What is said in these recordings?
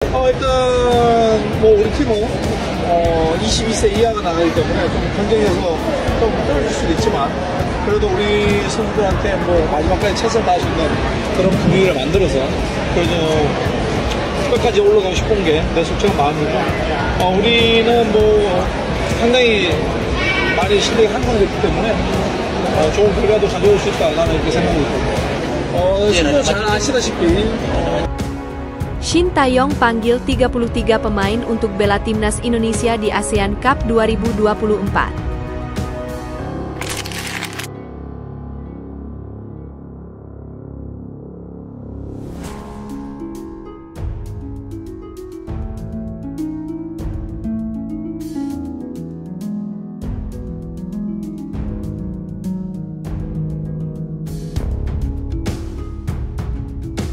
일단 뭐 우리 팀은 22세 이하가 나가기 때문에 좀 경쟁에서 좀 떨어질 수도 있지만 그래도 우리 선수들한테 뭐 마지막까지 최선을 다할 수 있는 그런 분위기를 만들어서 그래도 끝까지 올라가고 싶은 게 내 솔직한 마음이고 우리는 뭐 상당히 많이 실력이 향상됐기 때문에 좋은 결과도 가져올 수 있다 나는 이렇게 생각하고 있고 잘 아시다시피 Shin Tae-yong panggil 33 pemain untuk bela timnas Indonesia di ASEAN Cup 2024.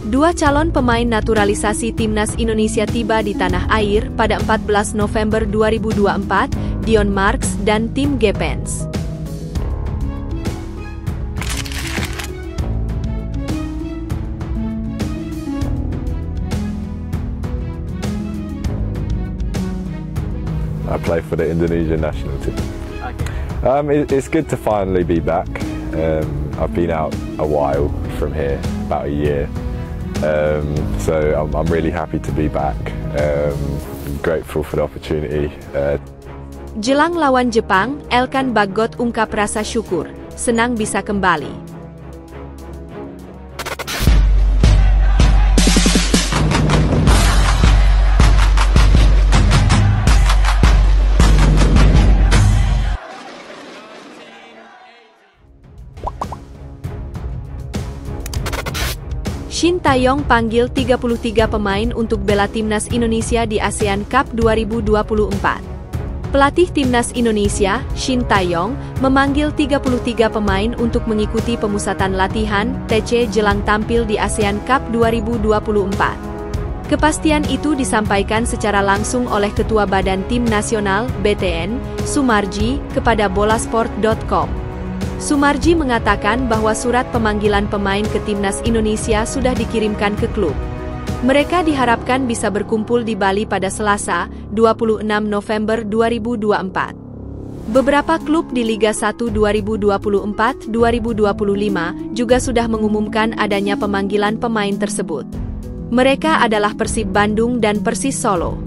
Dua calon pemain naturalisasi timnas Indonesia tiba di tanah air pada 14 November 2024, Dion Marks dan Tim Geppens. I play for the Indonesian national team. It's good to finally be back. I've been out a while from here, about a year. So I'm really happy to be back. Grateful for the opportunity. Jelang lawan Jepang, Elkan Bagot ungkap rasa syukur, senang bisa kembali. Shin Tae-yong panggil 33 pemain untuk bela timnas Indonesia di ASEAN Cup 2024. Pelatih timnas Indonesia, Shin Tae-yong, memanggil 33 pemain untuk mengikuti pemusatan latihan (TC) jelang tampil di ASEAN Cup 2024. Kepastian itu disampaikan secara langsung oleh Ketua Badan Tim Nasional (BTN), Sumarji, kepada bolasport.com. Sumarji mengatakan bahwa surat pemanggilan pemain ke timnas Indonesia sudah dikirimkan ke klub. Mereka diharapkan bisa berkumpul di Bali pada Selasa, 26 November 2024. Beberapa klub di Liga 1 2024-2025 juga sudah mengumumkan adanya pemanggilan pemain tersebut. Mereka adalah Persib Bandung dan Persis Solo.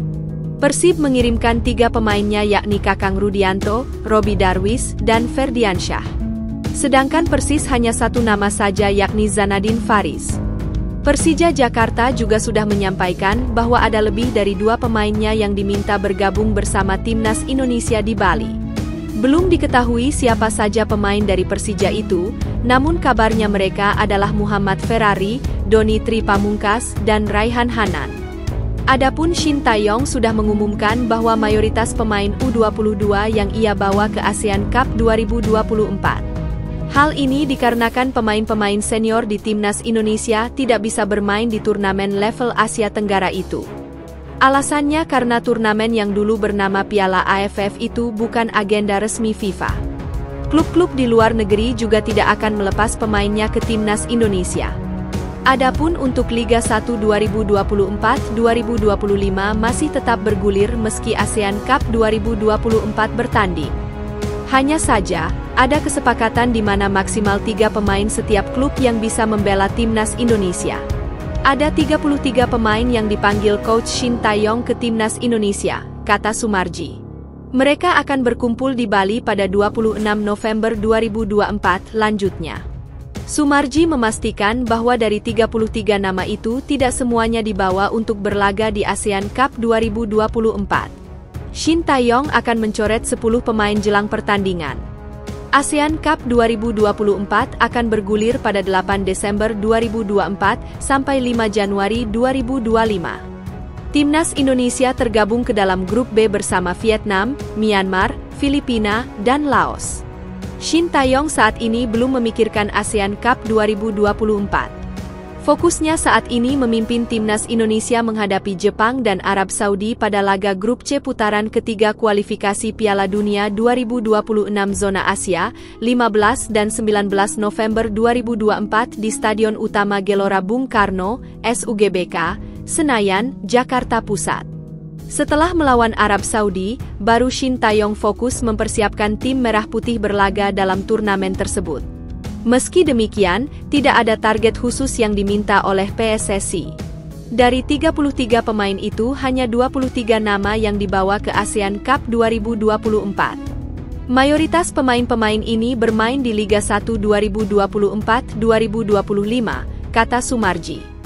Persib mengirimkan 3 pemainnya yakni Kakang Rudianto, Robi Darwis, dan Ferdiansyah. Sedangkan Persis hanya satu nama saja yakni Zanadin Faris. Persija Jakarta juga sudah menyampaikan bahwa ada lebih dari 2 pemainnya yang diminta bergabung bersama timnas Indonesia di Bali. Belum diketahui siapa saja pemain dari Persija itu, namun kabarnya mereka adalah Muhammad Ferrari, Doni Tri Pamungkas, dan Raihan Hanan. Adapun Shin Tae-yong sudah mengumumkan bahwa mayoritas pemain U22 yang ia bawa ke ASEAN Cup 2024. Hal ini dikarenakan pemain-pemain senior di timnas Indonesia tidak bisa bermain di turnamen level Asia Tenggara itu. Alasannya karena turnamen yang dulu bernama Piala AFF itu bukan agenda resmi FIFA. Klub-klub di luar negeri juga tidak akan melepas pemainnya ke timnas Indonesia. Adapun untuk Liga 1 2024-2025 masih tetap bergulir meski ASEAN Cup 2024 bertanding. Hanya saja, ada kesepakatan di mana maksimal 3 pemain setiap klub yang bisa membela timnas Indonesia. Ada 33 pemain yang dipanggil Coach Shin Tae-yong ke timnas Indonesia, kata Sumarji. Mereka akan berkumpul di Bali pada 26 November 2024 lanjutnya. Sumarji memastikan bahwa dari 33 nama itu tidak semuanya dibawa untuk berlaga di ASEAN Cup 2024. Shin Tae-yong akan mencoret 10 pemain jelang pertandingan. ASEAN Cup 2024 akan bergulir pada 8 Desember 2024 sampai 5 Januari 2025. Timnas Indonesia tergabung ke dalam grup B bersama Vietnam, Myanmar, Filipina, dan Laos. Shin Tae-yong saat ini belum memikirkan ASEAN Cup 2024. Fokusnya saat ini memimpin timnas Indonesia menghadapi Jepang dan Arab Saudi pada laga grup C putaran ketiga kualifikasi Piala Dunia 2026 zona Asia, 15 dan 19 November 2024 di Stadion Utama Gelora Bung Karno, SUGBK, Senayan, Jakarta Pusat. Setelah melawan Arab Saudi, baru Shin Tae-yong fokus mempersiapkan tim Merah Putih berlaga dalam turnamen tersebut. Meski demikian, tidak ada target khusus yang diminta oleh PSSI. Dari 33 pemain itu, hanya 23 nama yang dibawa ke ASEAN Cup 2024. Mayoritas pemain-pemain ini bermain di Liga 1 2024-2025, kata Sumarji.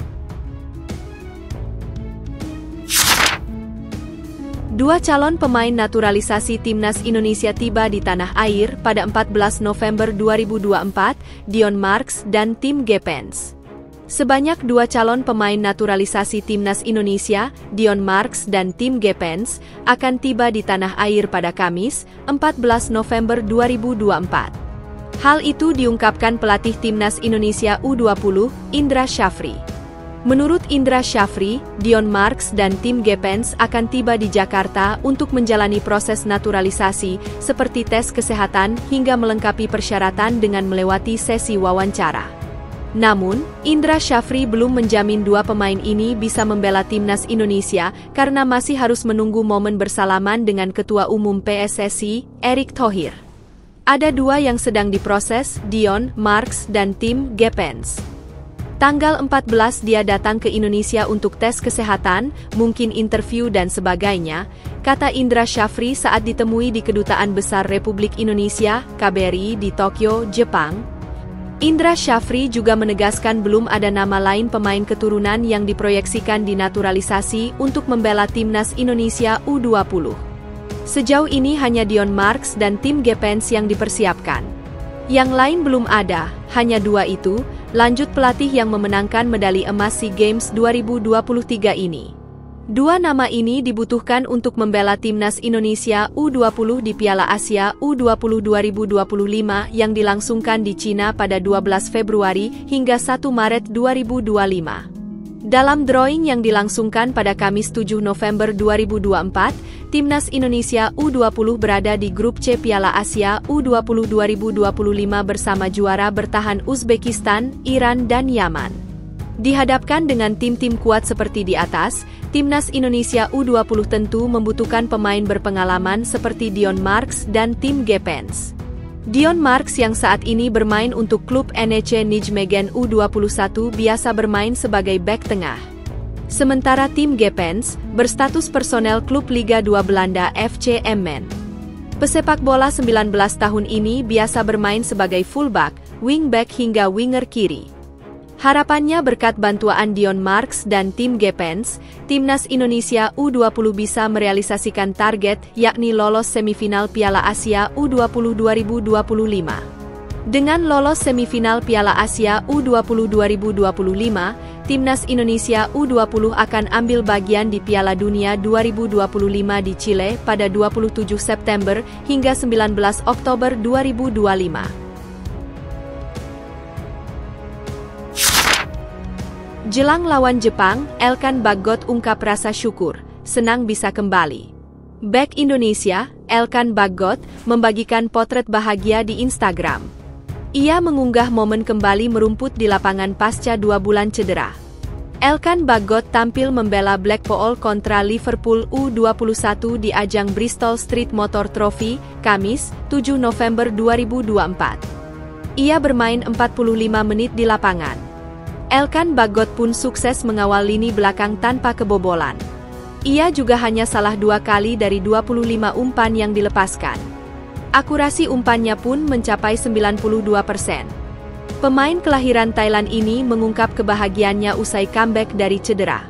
Dua calon pemain naturalisasi Timnas Indonesia tiba di tanah air pada 14 November 2024, Dion Marks dan Tim Gepens. Sebanyak dua calon pemain naturalisasi Timnas Indonesia, Dion Marks dan Tim Gepens, akan tiba di tanah air pada Kamis, 14 November 2024. Hal itu diungkapkan pelatih Timnas Indonesia U20, Indra Syafri. Menurut Indra Syafri, Dion Marks dan Tim Gepens akan tiba di Jakarta untuk menjalani proses naturalisasi seperti tes kesehatan hingga melengkapi persyaratan dengan melewati sesi wawancara. Namun, Indra Syafri belum menjamin dua pemain ini bisa membela Timnas Indonesia karena masih harus menunggu momen bersalaman dengan Ketua Umum PSSI, Erick Thohir. Ada dua yang sedang diproses, Dion Marks dan Tim Gepens. Tanggal 14 dia datang ke Indonesia untuk tes kesehatan, mungkin interview dan sebagainya, kata Indra Syafri saat ditemui di Kedutaan Besar Republik Indonesia, KBRI di Tokyo, Jepang. Indra Syafri juga menegaskan belum ada nama lain pemain keturunan yang diproyeksikan dinaturalisasi untuk membela Timnas Indonesia U20. Sejauh ini hanya Dion Marks dan Tim Gepens yang dipersiapkan. Yang lain belum ada, hanya dua itu, lanjut pelatih yang memenangkan medali emas SEA Games 2023 ini. Dua nama ini dibutuhkan untuk membela Timnas Indonesia U20 di Piala Asia U20 2025 yang dilangsungkan di Cina pada 12 Februari hingga 1 Maret 2025. Dalam drawing yang dilangsungkan pada Kamis 7 November 2024, Timnas Indonesia U20 berada di grup C Piala Asia U20 2025 bersama juara bertahan Uzbekistan, Iran dan Yaman. Dihadapkan dengan tim-tim kuat seperti di atas, Timnas Indonesia U20 tentu membutuhkan pemain berpengalaman seperti Dion Marks dan Tim Gepens. Dion Marks yang saat ini bermain untuk klub NEC Nijmegen U21 biasa bermain sebagai bek tengah. Sementara Tim Gepens berstatus personel klub Liga 2 Belanda FC Emmen. Pesepak bola 19 tahun ini biasa bermain sebagai fullback, wingback hingga winger kiri. Harapannya berkat bantuan Dion Marks dan Tim Gepens, Timnas Indonesia U20 bisa merealisasikan target yakni lolos semifinal Piala Asia U20 2025. Dengan lolos semifinal Piala Asia U20 2025, Timnas Indonesia U20 akan ambil bagian di Piala Dunia 2025 di Chile pada 27 September hingga 19 Oktober 2025. Jelang lawan Jepang, Elkan Bagot ungkap rasa syukur, senang bisa kembali. Bek Indonesia, Elkan Bagot, membagikan potret bahagia di Instagram. Ia mengunggah momen kembali merumput di lapangan pasca 2 bulan cedera. Elkan Bagot tampil membela Blackpool kontra Liverpool U21 di ajang Bristol Street Motor Trophy, Kamis, 7 November 2024. Ia bermain 45 menit di lapangan. Elkan Bagot pun sukses mengawal lini belakang tanpa kebobolan. Ia juga hanya salah 2 kali dari 25 umpan yang dilepaskan. Akurasi umpannya pun mencapai 92%. Pemain kelahiran Thailand ini mengungkap kebahagiaannya usai comeback dari cedera.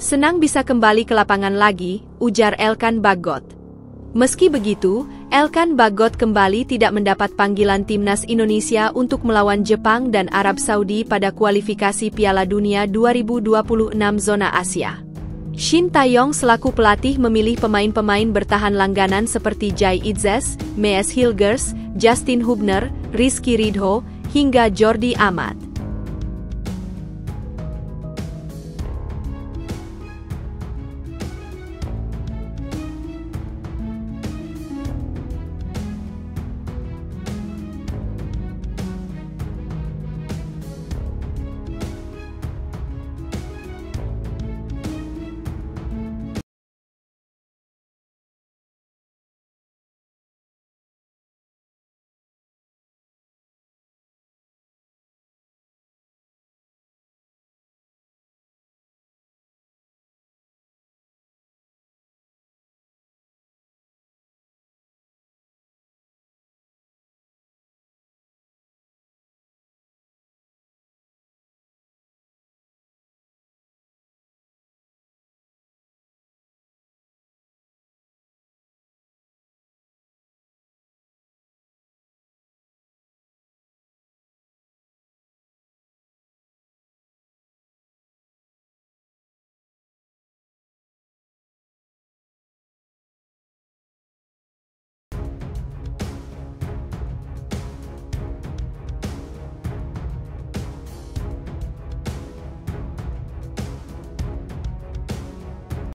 Senang bisa kembali ke lapangan lagi, ujar Elkan Bagot. Meski begitu, Elkan Bagot kembali tidak mendapat panggilan Timnas Indonesia untuk melawan Jepang dan Arab Saudi pada kualifikasi Piala Dunia 2026 zona Asia. Shin Tae-yong selaku pelatih memilih pemain-pemain bertahan langganan seperti Jai Itzes, Mees Hilgers, Justin Hubner, Rizky Ridho, hingga Jordi Amat.